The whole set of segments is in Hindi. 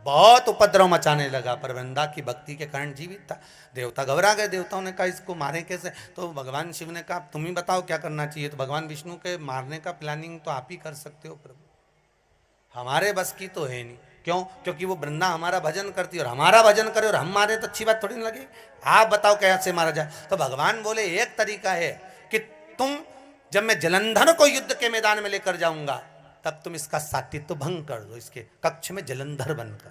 बहुत उपद्रव मचाने लगा, पर वृंदा की भक्ति के कारण जीवित था। देवता घबरा गए, देवताओं ने कहा इसको मारे कैसे? तो भगवान शिव ने कहा तुम ही बताओ क्या करना चाहिए। तो भगवान विष्णु के मारने का प्लानिंग तो आप ही कर सकते हो प्रभु, हमारे बस की तो है नहीं। क्यों? क्योंकि वो वृंदा हमारा भजन करती है और हमारा भजन करे और हम मारे तो अच्छी बात थोड़ी ना लगे। आप बताओ कैसे मारा जाए? तो भगवान बोले एक तरीका है कि तुम, जब मैं जलंधर को युद्ध के मैदान में लेकर जाऊंगा तब तुम इसका सात्वित्व भंग कर दो, इसके कक्ष में जलंधर बनकर।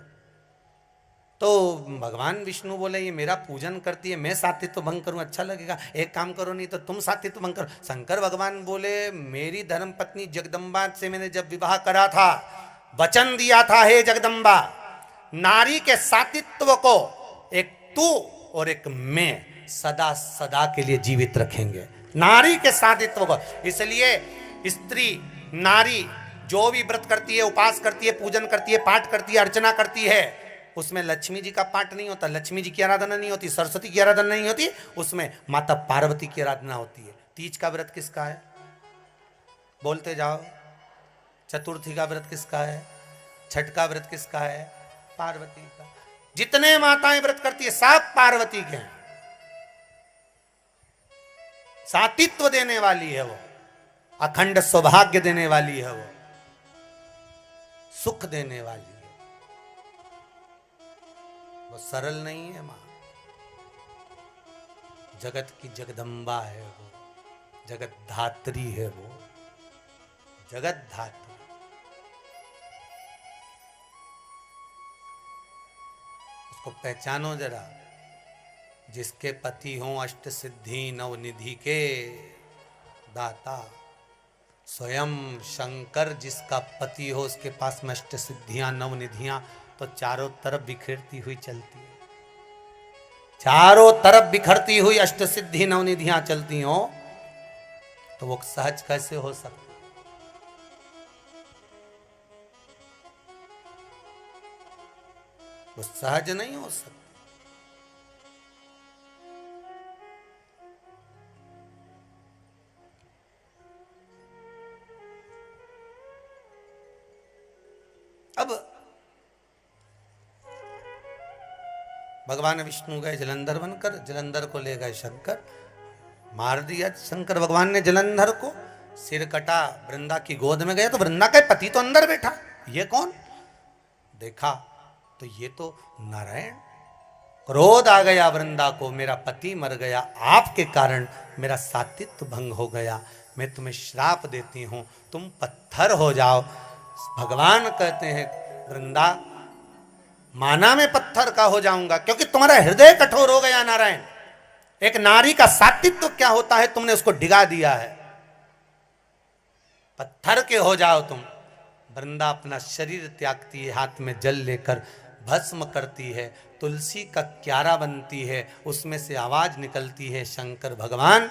तो भगवान विष्णु बोले ये मेरा पूजन करती है, मैं सात्वित्व भंग करूं अच्छा लगेगा? एक काम करो, नहीं तो तुम सात्वित्व भंग करो। शंकर भगवान बोले मेरी धर्म पत्नी जगदम्बा से मैंने जब विवाह करा था, वचन दिया था हे जगदम्बा, नारी के सात्वित्व को एक तू और एक मैं सदा सदा के लिए जीवित रखेंगे, नारी के सात्वित्व को। इसलिए स्त्री नारी जो भी व्रत करती है, उपास करती है, पूजन करती है, पाठ करती है, अर्चना करती है, उसमें लक्ष्मी जी का पाठ नहीं होता, लक्ष्मी जी की आराधना नहीं होती, सरस्वती की आराधना नहीं होती, उसमें माता पार्वती की आराधना होती है। तीज का व्रत किसका है? बोलते जाओ। चतुर्थी का व्रत किसका है? छठ का व्रत किसका है? पार्वती का। जितने माताएं व्रत करती है सब पार्वती के हैं। सातित्व देने वाली है वो, अखंड सौभाग्य देने वाली है वो, सुख देने वाली है वो, सरल नहीं है मां। जगत की जगदम्बा है वो, जगत धात्री है वो, जगत धात्री। उसको पहचानो जरा। जिसके पति हों अष्ट सिद्धि नव निधि के दाता, स्वयं शंकर जिसका पति हो उसके पास में अष्ट सिद्धियां नव निधियां तो चारों तरफ बिखरती हुई चलती है। चारों तरफ बिखरती हुई अष्ट सिद्धि नव निधियां चलती हो तो वो सहज कैसे हो सकता? वो सहज नहीं हो सकता। अब भगवान विष्णु गए जलंधर बनकर, जलंधर को ले गए शंकर, मार दिया शंकर भगवान ने जलंधर को, सिर कटा, वृंदा की गोद में गया तो वृंदा का पति तो अंदर बैठा। ये कौन? देखा तो ये तो नारायण। क्रोध आ गया वृंदा को, मेरा पति मर गया, आपके कारण मेरा सात्वित्व भंग हो गया, मैं तुम्हें श्राप देती हूं, तुम पत्थर हो जाओ। भगवान कहते हैं वृंदा माना मैं पत्थर का हो जाऊंगा क्योंकि तुम्हारा हृदय कठोर हो गया नारायण। एक नारी का सात्वित्व क्या होता है तुमने उसको डिगा दिया है, पत्थर के हो जाओ तुम। वृंदा अपना शरीर त्यागती है, हाथ में जल लेकर भस्म करती है, तुलसी का क्यारा बनती है, उसमें से आवाज निकलती है, शंकर भगवान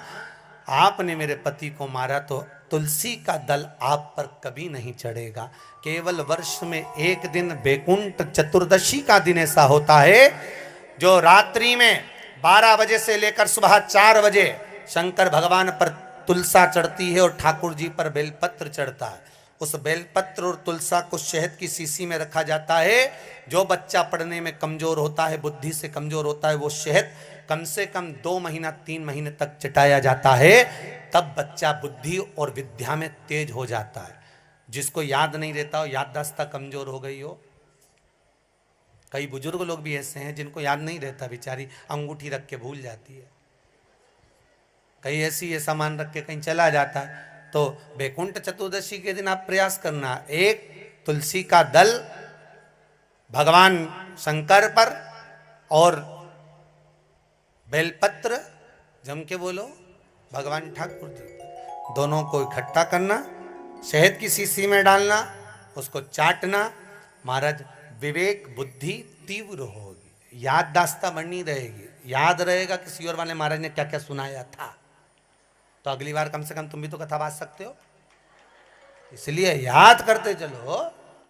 आपने मेरे पति को मारा तो तुलसी का दल आप पर कभी नहीं चढ़ेगा। केवल वर्ष में एक दिन बैकुंठ चतुर्दशी का दिन ऐसा होता है जो रात्रि में 12 बजे से लेकर सुबह 4 बजे शंकर भगवान पर तुलसा चढ़ती है और ठाकुर जी पर बेलपत्र चढ़ता है। उस बेलपत्र और तुलसा को शहद की शीशी में रखा जाता है। जो बच्चा पढ़ने में कमजोर होता है, बुद्धि से कमजोर होता है, वो शहद कम से कम 2 महीना 3 महीने तक चटाया जाता है, तब बच्चा बुद्धि और विद्या में तेज हो जाता है। जिसको याद नहीं रहता हो, याददाश्त कमजोर हो गई हो, कई बुजुर्ग लोग भी ऐसे हैं जिनको याद नहीं रहता, बेचारी अंगूठी रख के भूल जाती है, कहीं ऐसी ये सामान रख के कहीं चला जाता है। तो बैकुंठ चतुर्दशी के दिन आप प्रयास करना, एक तुलसी का दल भगवान शंकर पर और बेलपत्र जम के बोलो भगवान ठाकुर जी, दोनों को इकट्ठा करना, शहद की शीशी में डालना, उसको चाटना। महाराज विवेक बुद्धि तीव्र होगी, याददाश्त बनी रहेगी, याद रहेगा किसी और वाले महाराज ने क्या क्या सुनाया था। तो अगली बार कम से कम तुम भी तो कथा बांध सकते हो, इसलिए याद करते चलो।